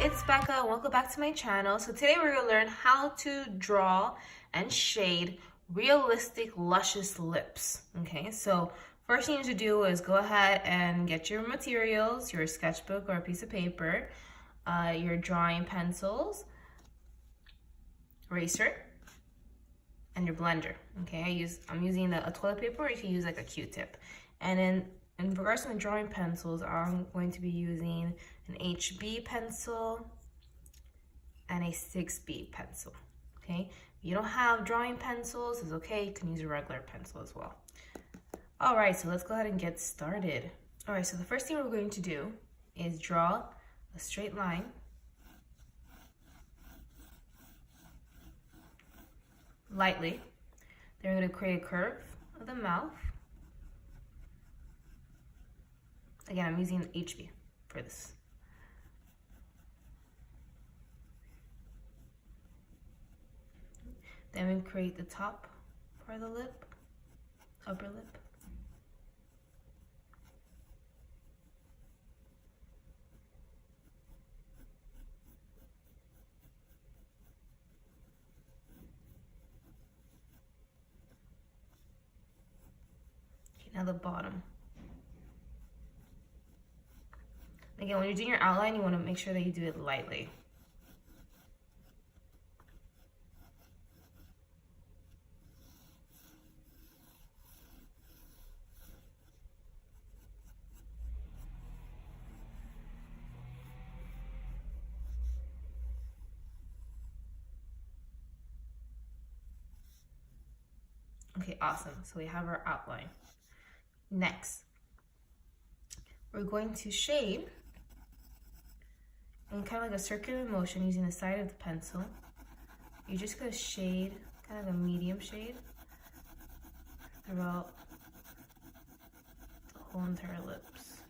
it's Becca. Welcome back to my channel. So today we're going to learn how to draw and shade realistic, luscious lips. Okay, so first thing you need to do is go ahead and get your materials, your sketchbook or a piece of paper, your drawing pencils, eraser, and your blender. Okay, I'm using a toilet paper, or you can use like a Q-tip. And then in regards to my drawing pencils, I'm going to be using an HB pencil and a 6B pencil. Okay, if you don't have drawing pencils, it's okay, you can use a regular pencil as well. All right, so let's go ahead and get started. All right, so the first thing we're going to do is draw a straight line lightly. Then we're going to create a curve of the mouth. Again, I'm using HB for this. Then we create the top part of the lip, upper lip. Okay, now the bottom. Again, when you're doing your outline, you want to make sure that you do it lightly. Okay, awesome. So we have our outline. Next, we're going to shade in kind of like a circular motion using the side of the pencil. You're just going to shade, kind of a medium shade, throughout the whole entire lips.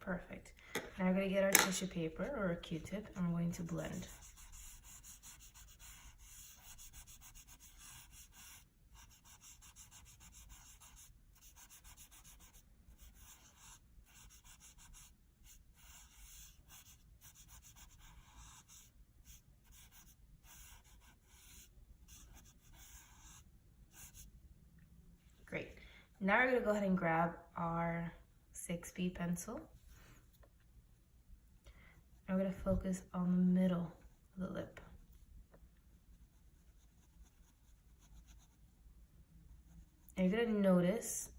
Perfect. Now we're going to get our tissue paper or a Q-tip and we're going to blend. Great. Now we're going to go ahead and grab our 6B pencil. And we're going to focus on the middle of the lip. And you're going to notice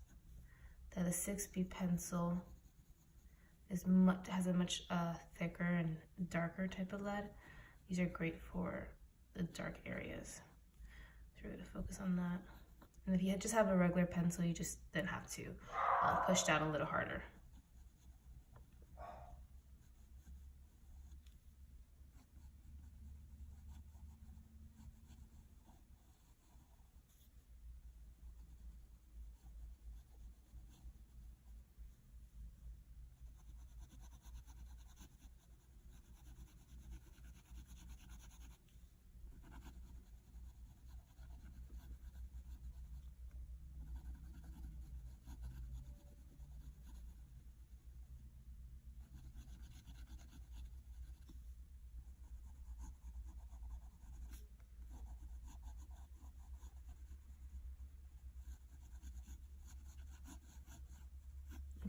that the 6B pencil has a much thicker and darker type of lead. These are great for the dark areas. So we're going to focus on that. And if you just have a regular pencil, you just then have to push down a little harder.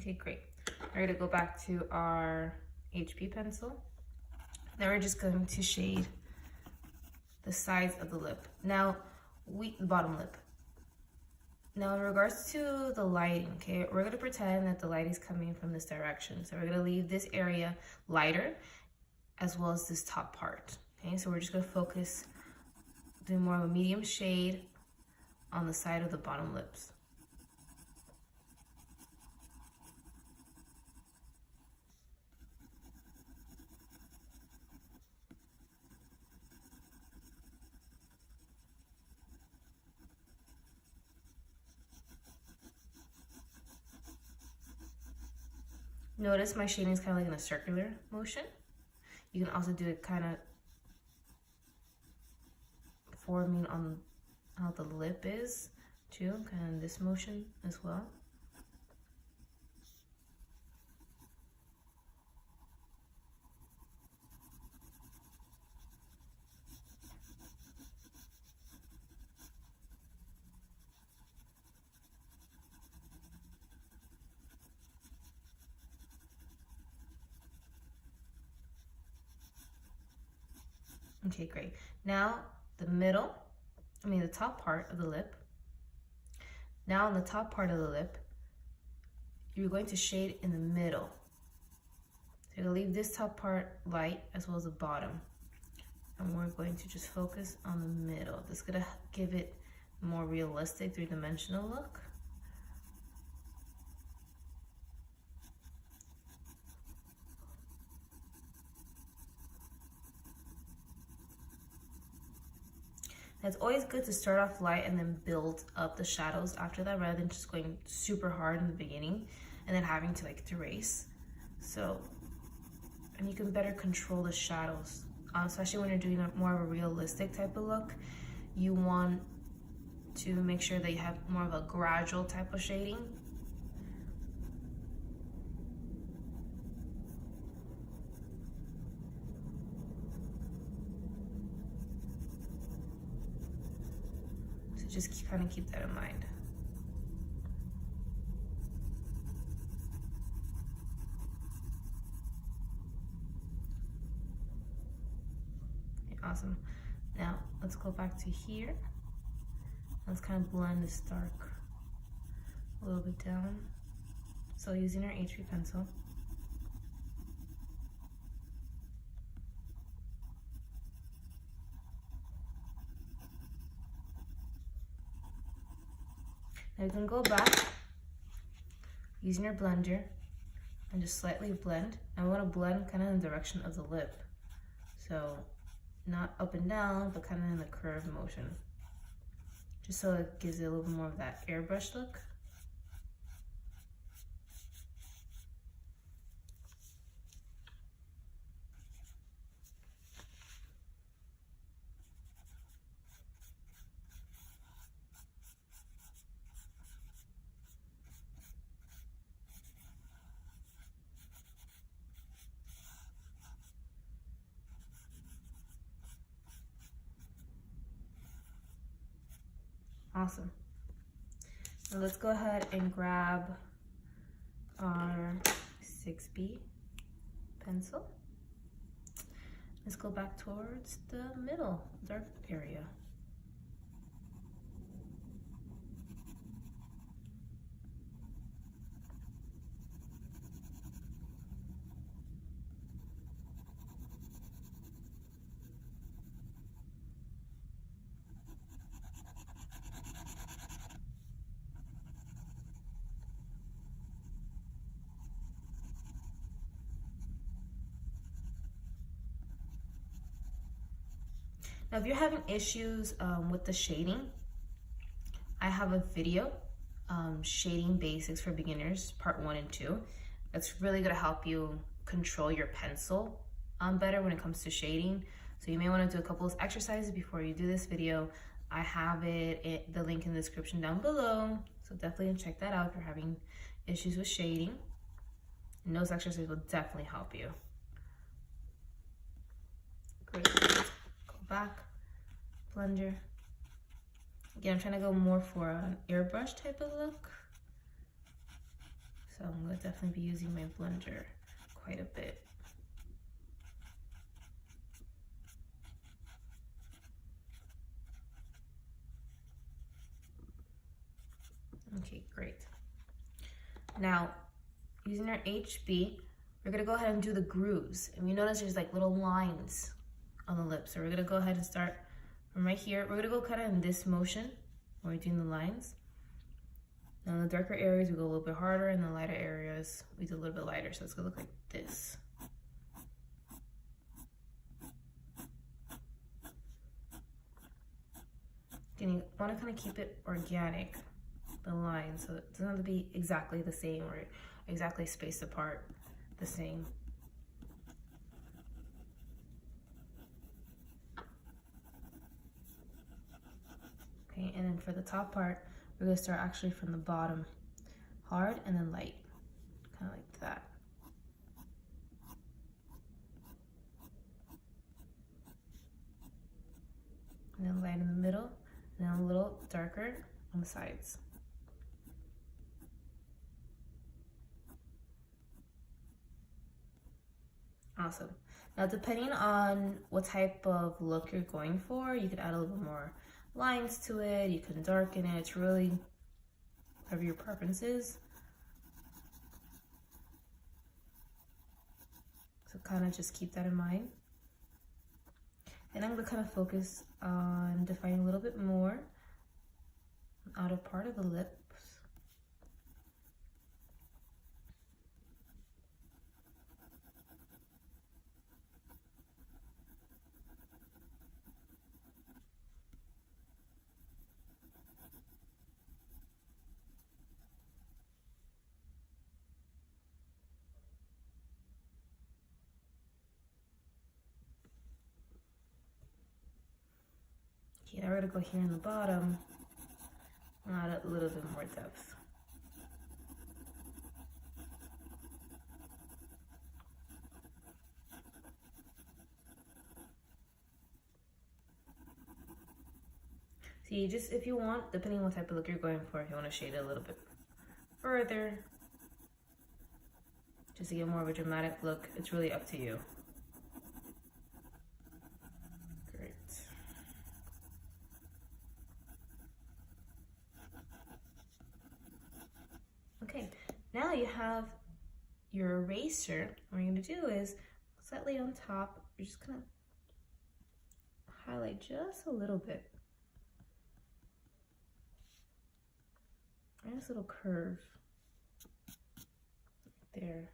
Okay, great. We're gonna go back to our HB pencil. Now we're just going to shade the sides of the lip. Now, the bottom lip. Now in regards to the lighting, okay, we're gonna pretend that the light is coming from this direction. So we're gonna leave this area lighter as well as this top part. Okay, so we're just gonna focus, doing more of a medium shade on the side of the bottom lips. Notice my shading is kind of like in a circular motion. You can also do it kind of forming on how the lip is too, kind of in this motion as well. Okay, great. Now the top part of the lip. Now on the top part of the lip, you're going to shade in the middle. So you'll leave this top part light as well as the bottom. And we're going to just focus on the middle. This is gonna give it a more realistic three-dimensional look. It's always good to start off light and then build up the shadows after that, rather than just going super hard in the beginning and then having to like erase. So, and you can better control the shadows, especially when you're doing more of a realistic type of look. You want to make sure that you have more of a gradual type of shading. Just kind of keep that in mind. Okay, awesome. Now let's go back to here. Let's kind of blend this dark a little bit down. So using our HB pencil. Now you can go back using your blender and just slightly blend. I want to blend kind of in the direction of the lip. So not up and down, but kind of in the curved motion. Just so it gives it a little bit more of that airbrush look. Awesome. Now let's go ahead and grab our 6B pencil. Let's go back towards the middle, dark area. Now, if you're having issues with the shading, I have a video, Shading Basics for Beginners, part 1 and 2. That's really gonna help you control your pencil better when it comes to shading. So you may wanna do a couple of exercises before you do this video. I have the link in the description down below. So definitely check that out if you're having issues with shading. And those exercises will definitely help you. Great. Back, blender. Again, I'm trying to go more for an airbrush type of look. So I'm gonna definitely be using my blender quite a bit. Okay, great. Now, using our HB, we're gonna go ahead and do the grooves. And we notice there's like little lines on the lip. So we're gonna go ahead and start from right here. We're gonna go kind of in this motion when we're doing the lines. Now in the darker areas, we go a little bit harder, and the lighter areas, we do a little bit lighter. So it's gonna look like this. And you wanna kind of keep it organic, the lines, so it doesn't have to be exactly the same or exactly spaced apart the same. for the top part, we're gonna start actually from the bottom, hard and then light, kind of like that. And then light in the middle, and then a little darker on the sides. Awesome. Now, depending on what type of look you're going for, you could add a little bit more lines to it, you can darken it, it's really whatever your preference is. So kind of just keep that in mind. And I'm going to kind of focus on defining a little bit more the outer part of the lips. Okay, now we're going to go here in the bottom and add a little bit more depth. See, just if you want, depending on what type of look you're going for, if you want to shade it a little bit further, just to get more of a dramatic look, it's really up to you. Great. Okay, now you have your eraser. What you're going to do is slightly on top, you're just going to highlight just a little bit. Nice little curve there.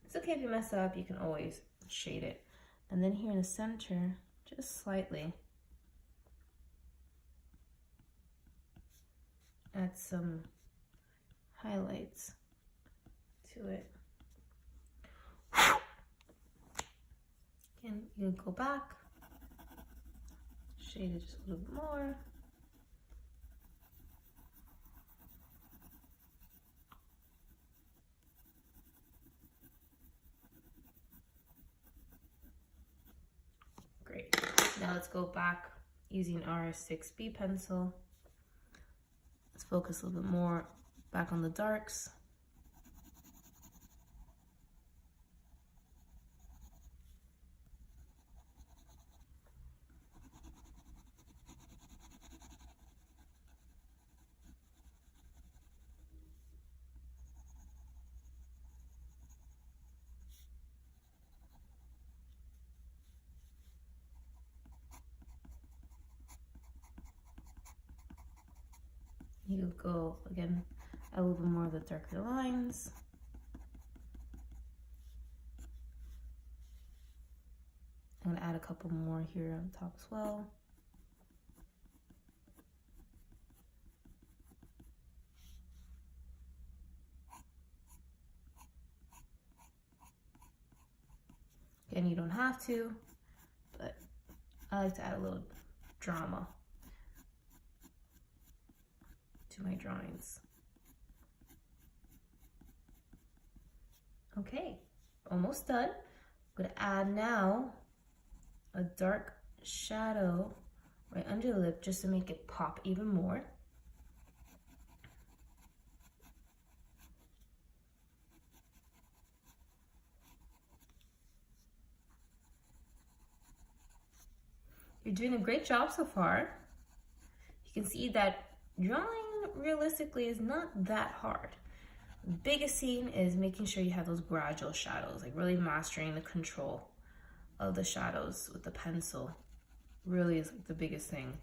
It's okay if you mess up, you can always shade it. And then here in the center, just slightly, add some highlights to it. Again, you can go back, shade it just a little bit more. Great. Now let's go back using our 6B pencil. Let's focus a little bit more back on the darks. You go again a little bit more of the darker lines. I'm going to add a couple more here on top as well. Again, you don't have to, but I like to add a little drama to my drawings. Okay, almost done. I'm going to add now a dark shadow right under the lip just to make it pop even more. You're doing a great job so far. You can see that drawing realistically is not that hard. The biggest thing is making sure you have those gradual shadows, like really mastering the control of the shadows with the pencil really is like the biggest thing.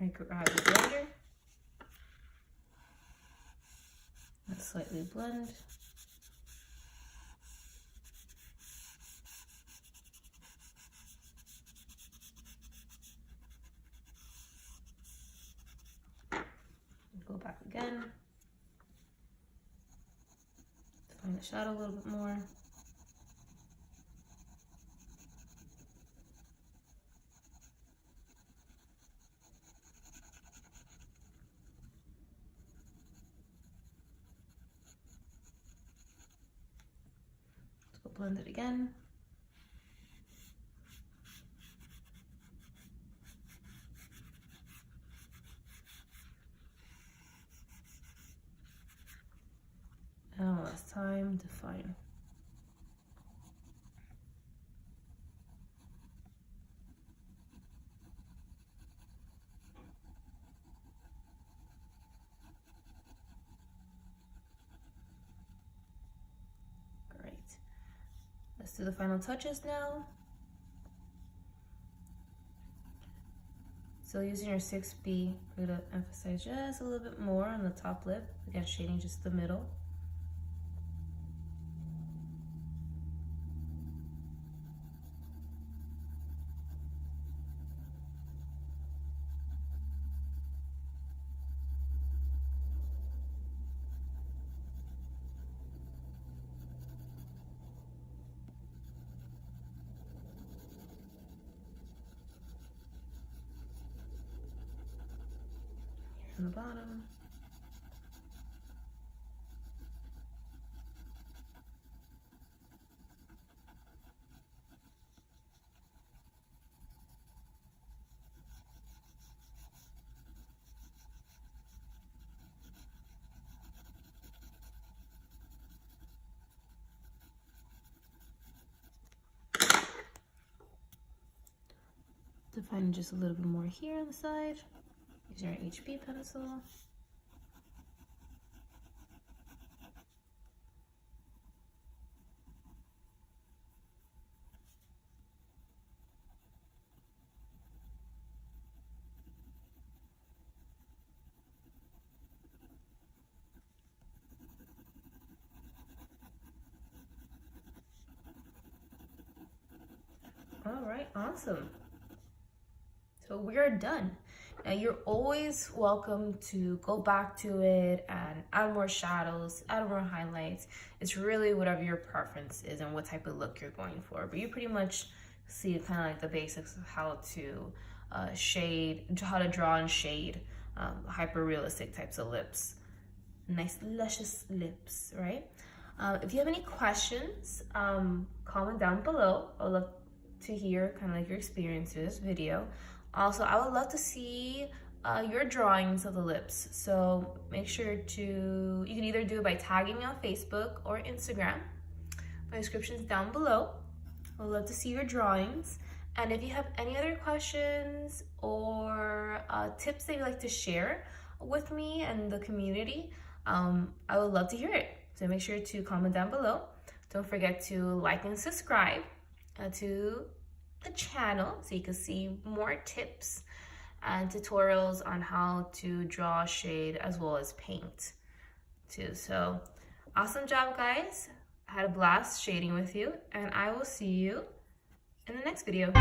I grab the blender, and slightly blend. back again. Define the shadow a little bit more. Let's go blend it again. And one last time, define. Great. Let's do the final touches now. So using your 6B, we're gonna emphasize just a little bit more on the top lip. Again, shading just the middle. On the bottom. Defining just a little bit more here on the side. Using our HB pencil. All right, awesome. So we are done. Now you're always welcome to go back to it and add more shadows, add more highlights. It's really whatever your preference is and what type of look you're going for. But you pretty much see kind of like the basics of how to shade, how to draw and shade hyper realistic types of lips. Nice luscious lips, right? If you have any questions, comment down below. I would love to hear kind of like your experience with this video. Also, I would love to see your drawings of the lips. So make sure to, you can either do it by tagging me on Facebook or Instagram. My description is down below. I would love to see your drawings. And if you have any other questions or tips that you'd like to share with me and the community, I would love to hear it. So make sure to comment down below. Don't forget to like and subscribe to the channel so you can see more tips and tutorials on how to draw, shade, as well as paint too. So awesome job, guys. I had a blast shading with you, and I will see you in the next video.